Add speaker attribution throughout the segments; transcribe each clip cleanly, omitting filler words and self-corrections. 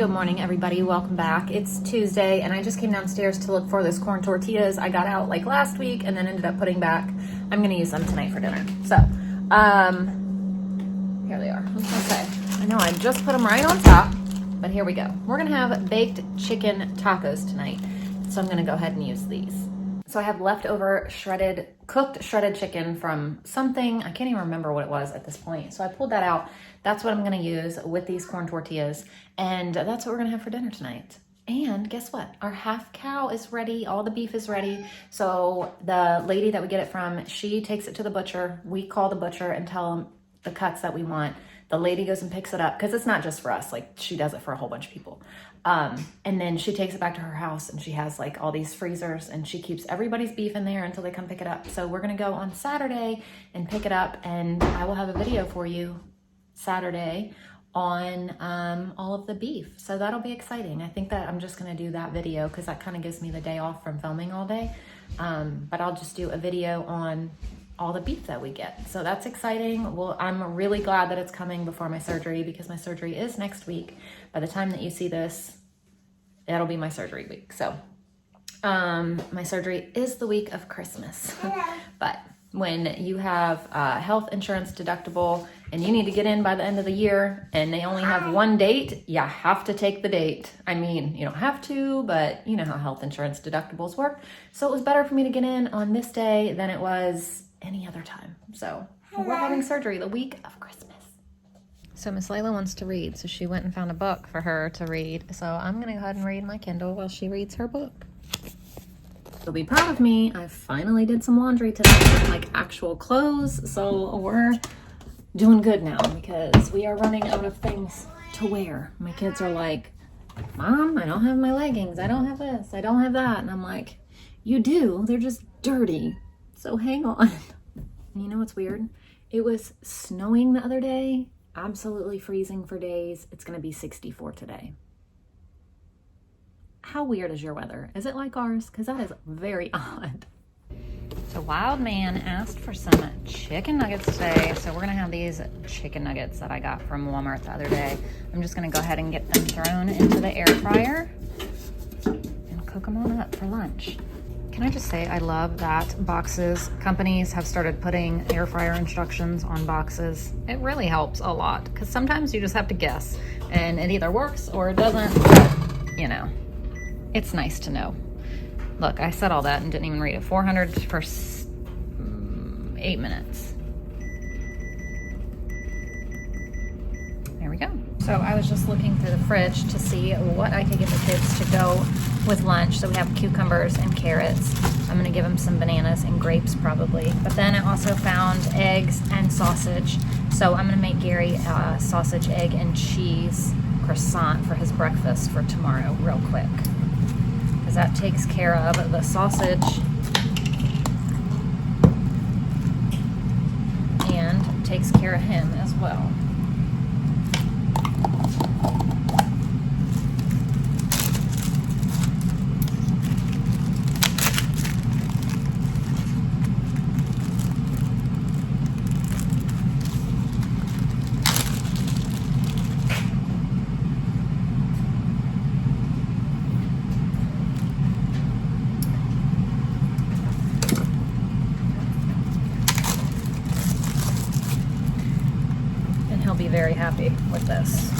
Speaker 1: Good morning, everybody. Welcome back. It's Tuesday, and I just came downstairs to look for those corn tortillas I got out like last week and then ended up putting back. I'm going to use them tonight for dinner. So, here they are. What was I say? I know I just put them right on top, but here we go. We're going to have baked chicken tacos tonight, so I'm going to go ahead and use these. So I have leftover cooked shredded chicken from something. I can't even remember what it was at this point. So I pulled that out. That's what I'm gonna use with these corn tortillas. And that's what we're gonna have for dinner tonight. And guess what? Our half cow is ready. All the beef is ready. So the lady that we get it from, she takes it to the butcher. We call the butcher and tell them the cuts that we want. The lady goes and picks it up because it's not just for us. Like, she does it for a whole bunch of people. And then she takes it back to her house, and she has like all these freezers, and she keeps everybody's beef in there until they come pick it up. So we're gonna go on Saturday and pick it up, and I will have a video for you Saturday on all of the beef. So that'll be exciting. I think that I'm just gonna do that video because that kind of gives me the day off from filming all day. But I'll just do a video on all the beef that we get. So that's exciting. Well, I'm really glad that it's coming before my surgery because my surgery is next week. By the time that you see this, that'll be my surgery week. So my surgery is the week of Christmas. But when you have a health insurance deductible and you need to get in by the end of the year and they only have one date, you have to take the date. I mean, you don't have to, but you know how health insurance deductibles work. So it was better for me to get in on this day than it was any other time. So we're having surgery the week of Christmas. So Miss Layla wants to read, so she went and found a book for her to read. So I'm gonna go ahead and read my Kindle while she reads her book. You'll be proud of me. I finally did some laundry today, like actual clothes. So we're doing good now because we are running out of things to wear. My kids are like, Mom, I don't have my leggings. I don't have this. I don't have that. And I'm like, you do. They're just dirty. So hang on. You know what's weird? It was snowing the other day, absolutely freezing for days. It's gonna be 64 today. How weird is your weather? Is it like ours? Because that is very odd. So Wild Man asked for some chicken nuggets today. So we're gonna have these chicken nuggets that I got from Walmart the other day. I'm just gonna go ahead and get them thrown into the air fryer and cook them on up for lunch. Can I just say, I love that companies have started putting air fryer instructions on boxes. It really helps a lot because sometimes you just have to guess and it either works or it doesn't. You know, it's nice to know. Look, I said all that and didn't even read it. 400 for 8 minutes. There we go. So I was just looking through the fridge to see what I could give the kids to go with lunch. So we have cucumbers and carrots. I'm gonna give them some bananas and grapes probably. But then I also found eggs and sausage. So I'm gonna make Gary a sausage, egg, and cheese croissant for his breakfast for tomorrow real quick. Because that takes care of the sausage and takes care of him as well. He'll be very happy with this.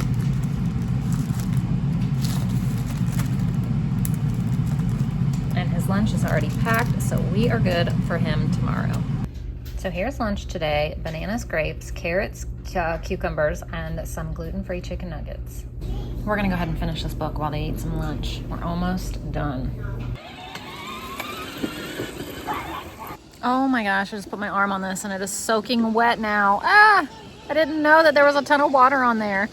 Speaker 1: And his lunch is already packed, so we are good for him tomorrow. So here's lunch today: bananas, grapes, carrots, cucumbers, and some gluten-free chicken nuggets. We're gonna go ahead and finish this book while they eat some lunch. We're almost done. Oh my gosh, I just put my arm on this and it is soaking wet now. Ah! I didn't know that there was a ton of water on there.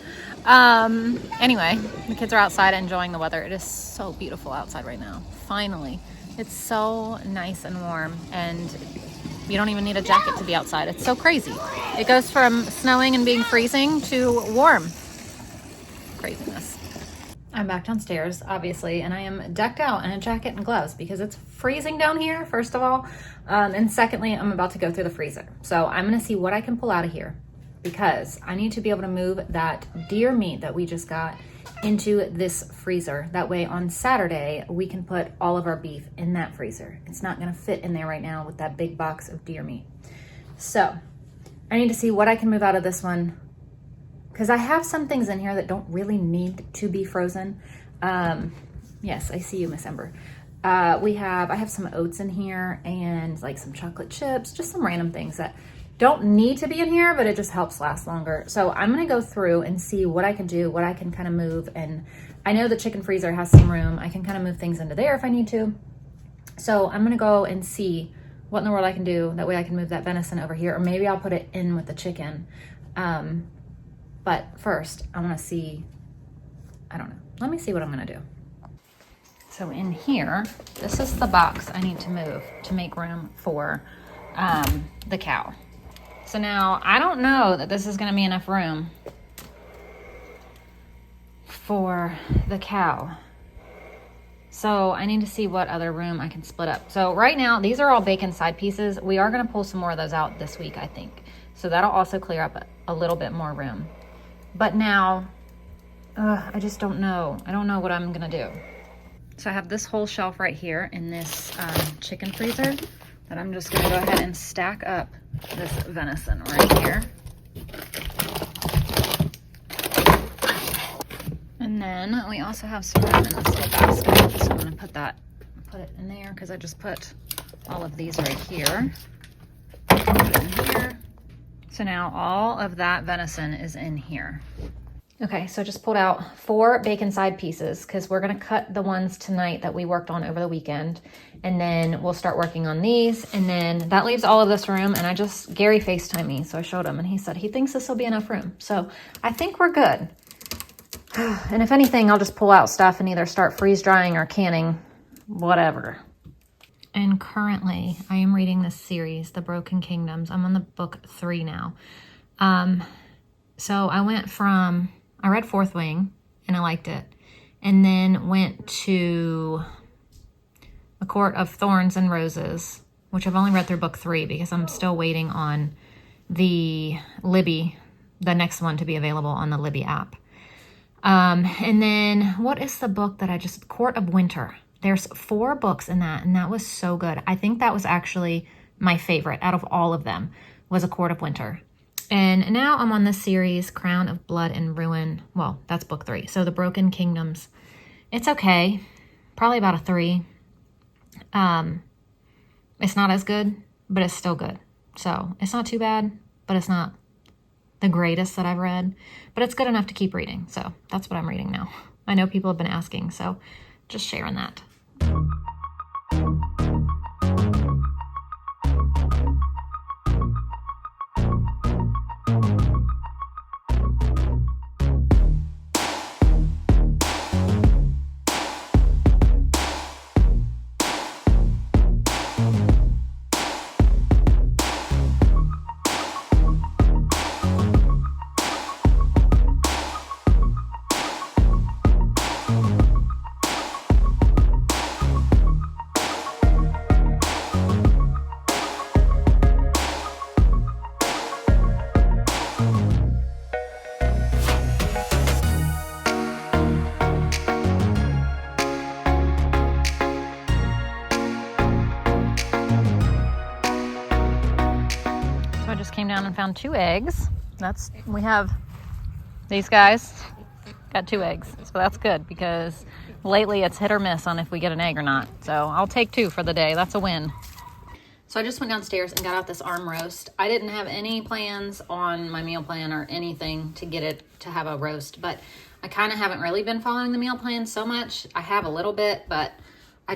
Speaker 1: Anyway, the kids are outside enjoying the weather. It is so beautiful outside right now. Finally. It's so nice and warm, and you don't even need a jacket to be outside. It's so crazy. It goes from snowing and being freezing to warm. Craziness. I'm back downstairs, obviously, and I am decked out in a jacket and gloves because it's freezing down here, first of all. And secondly, I'm about to go through the freezer. So I'm gonna see what I can pull out of here. because I need to be able to move that deer meat that we just got into this freezer. That way on Saturday, we can put all of our beef in that freezer. It's not gonna fit in there right now with that big box of deer meat. So I need to see what I can move out of this one, because I have some things in here that don't really need to be frozen. Yes, I see you, Miss Ember. I have some oats in here and like some chocolate chips, just some random things that don't need to be in here, but it just helps last longer. So I'm gonna go through and see what I can do, what I can kind of move. And I know the chicken freezer has some room. I can kind of move things into there if I need to. So I'm gonna go and see what in the world I can do. That way I can move that venison over here, or maybe I'll put it in with the chicken. But first I wanna see, I don't know. Let me see what I'm gonna do. So in here, this is the box I need to move to make room for the cow. So now I don't know that this is gonna be enough room for the cow. So I need to see what other room I can split up. So right now, these are all bacon side pieces. We are gonna pull some more of those out this week, I think. So that'll also clear up a little bit more room. But now, I just don't know. I don't know what I'm gonna do. So I have this whole shelf right here in this chicken freezer that I'm just gonna go ahead and stack up this venison right here. And then we also have some room in this little basket. So I'm gonna put it in there because I just put all of these right here. Put it in here. So now all of that venison is in here. Okay, so just pulled out 4 bacon side pieces because we're gonna cut the ones tonight that we worked on over the weekend. And then we'll start working on these. And then that leaves all of this room. And Gary FaceTimed me, so I showed him and he said he thinks this will be enough room. So I think we're good. And if anything, I'll just pull out stuff and either start freeze drying or canning, whatever. And currently I am reading this series, The Broken Kingdoms. I'm on the book 3 now. So I read Fourth Wing and I liked it. And then went to A Court of Thorns and Roses, which I've only read through book 3 because I'm still waiting on the Libby, the next one to be available on the Libby app. And then what is the book that Court of Winter. There's 4 books in that, and that was so good. I think that was actually my favorite out of all of them, was A Court of Winter. And now I'm on this series, Crown of Blood and Ruin. Well, that's book 3. So The Broken Kingdoms. It's okay. Probably about a 3. It's not as good, but it's still good. So it's not too bad, but it's not the greatest that I've read. But it's good enough to keep reading. So that's what I'm reading now. I know people have been asking, so just sharing that. Came down and found 2 eggs. We have these guys got 2 eggs, so that's good because lately it's hit or miss on if we get an egg or not. So I'll take 2 for the day. That's a win. So I just went downstairs and got out this arm roast. I didn't have any plans on my meal plan or anything to get it to have a roast, but I kind of haven't really been following the meal plan so much. I have a little bit, but I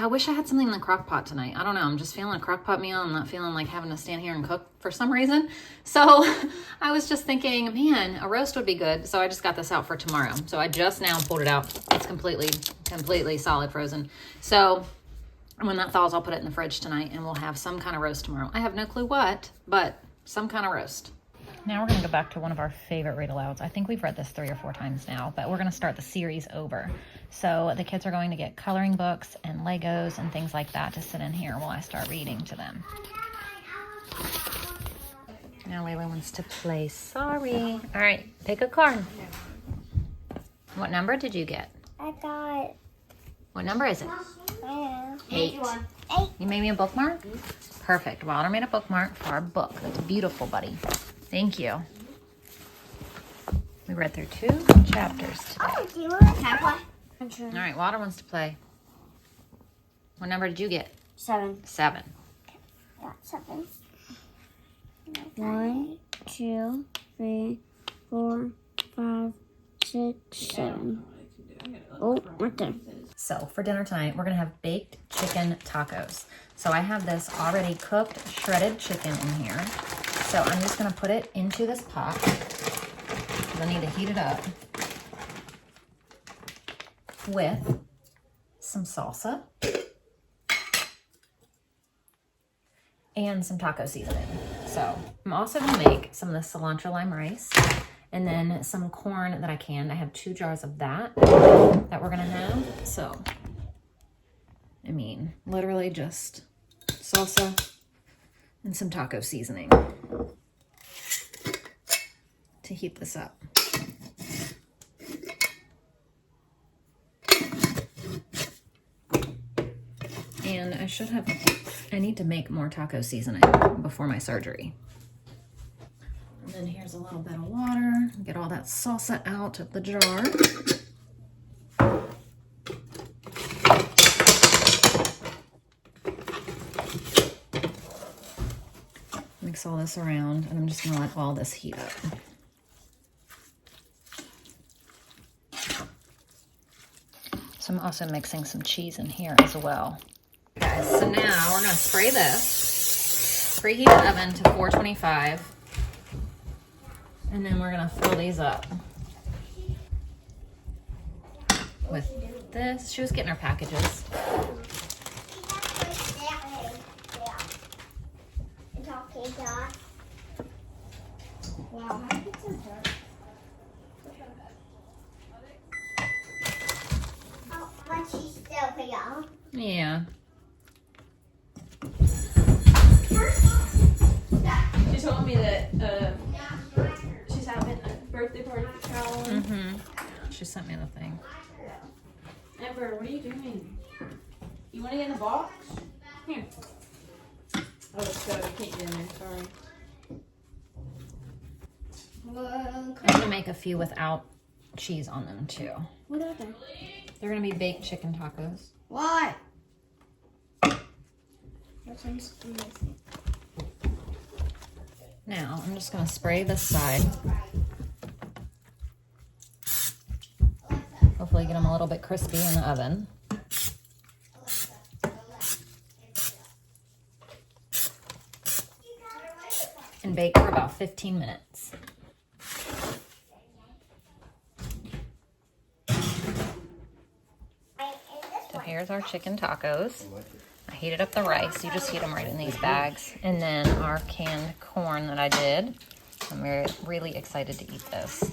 Speaker 1: wish I had something in the crock pot tonight. I don't know. I'm just feeling a crock pot meal. I'm not feeling like having to stand here and cook for some reason. So I was just thinking, man, a roast would be good. So I just got this out for tomorrow. So I just now pulled it out. It's completely solid frozen. So when that thaws, I'll put it in the fridge tonight and we'll have some kind of roast tomorrow. I have no clue what, but some kind of roast. Now we're going to go back to one of our favorite read alouds. I think we've read this 3 or 4 times now, but we're going to start the series over. So the kids are going to get coloring books and Legos and things like that to sit in here while I start reading to them. Now Layla wants to play. Sorry. All right, pick a card. What number did you get?
Speaker 2: I got...
Speaker 1: What number is it? 8.
Speaker 2: 8.
Speaker 1: You made me a bookmark? Perfect. Wilder made a bookmark for our book. That's beautiful, buddy. Thank you. We read through 2 chapters today.
Speaker 2: Oh, do you want to play?
Speaker 1: All right, Wilder wants to play. What number did you get?
Speaker 2: 7.
Speaker 1: 7.
Speaker 2: I got 7. 1, 2, 3, 4, 5, 6, 7. Oh, right there.
Speaker 1: So for dinner tonight, we're gonna have baked chicken tacos. So I have this already cooked shredded chicken in here. So I'm just gonna put it into this pot. I need to heat it up with some salsa and some taco seasoning. So I'm also gonna make some of the cilantro lime rice and then some corn that I canned. I have 2 jars of that we're gonna have. So, I mean, literally just salsa and some taco seasoning to heat this up. And I need to make more taco seasoning before my surgery. And then here's a little bit of water. Get all that salsa out of the jar. Mix all this around, and I'm just gonna let all this heat up. So I'm also mixing some cheese in here as well. Guys, so now we're gonna spray this, preheat the oven to 425, and then we're gonna fill these up with this. She was getting her packages.
Speaker 2: Wow, I think it's dark. Oh, but she's still here.
Speaker 1: Yeah.
Speaker 3: She told me that she's having a birthday party for Caroline.
Speaker 1: Mm-hmm. She sent me the thing.
Speaker 3: Ember, what are you doing? You want to get in the box? Here. Oh, it's good. We can't get in there. Sorry.
Speaker 1: I'm gonna make a few without cheese on them too.
Speaker 2: What are they?
Speaker 1: They're gonna be baked chicken tacos.
Speaker 2: What? That one's amazing.
Speaker 1: Now I'm just gonna spray this side. Hopefully get them a little bit crispy in the oven. And bake for about 15 minutes. So here's our chicken tacos. I heated up the rice. You just heat them right in these bags. And then our canned corn that I did. I'm really excited to eat this.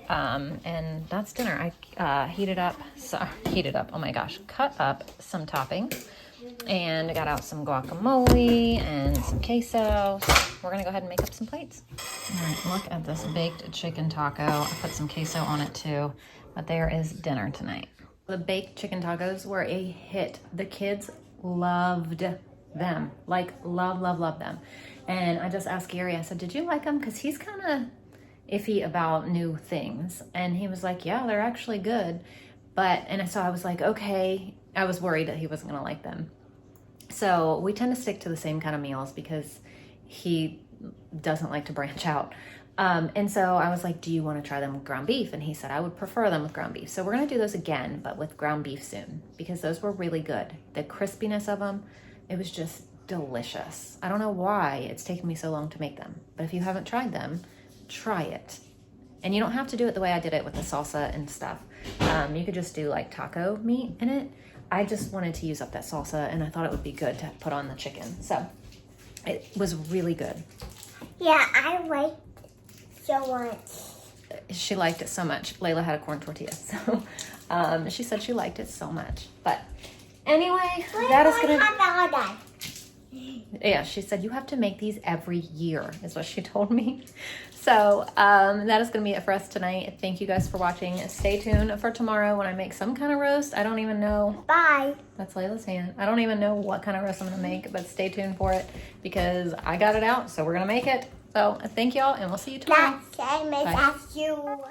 Speaker 1: And that's dinner. I heated up, oh my gosh, cut up some toppings and got out some guacamole and some queso. We're gonna go ahead and make up some plates. All right, look at this baked chicken taco. I put some queso on it too, but there is dinner tonight. The baked chicken tacos were a hit. The kids loved them, like love them. And I just asked Gary, I said, did you like them? Because he's kind of iffy about new things. And he was like, yeah, they're actually good. So I was like, okay. I was worried that he wasn't gonna like them. So we tend to stick to the same kind of meals because he doesn't like to branch out. And so I was like, do you want to try them with ground beef? And he said, I would prefer them with ground beef. So we're going to do those again, but with ground beef soon, because those were really good. The crispiness of them, it was just delicious. I don't know why it's taken me so long to make them, but if you haven't tried them, try it. And you don't have to do it the way I did it with the salsa and stuff. You could just do like taco meat in it. I just wanted to use up that salsa, and I thought it would be good to put on the chicken. So it was really good.
Speaker 2: Yeah, I liked it so much.
Speaker 1: She liked it so much. Layla had a corn tortilla, so she said she liked it so much. But anyway, that is gonna. Yeah, she said, you have to make these every year, is what she told me. So that is going to be it for us tonight. Thank you guys for watching. Stay tuned for tomorrow when I make some kind of roast. I don't even know.
Speaker 2: Bye.
Speaker 1: That's Layla's hand. I don't even know what kind of roast I'm going to make, but stay tuned for it because I got it out, so we're going to make it. So thank y'all, and we'll see you tomorrow.
Speaker 2: That's same as you.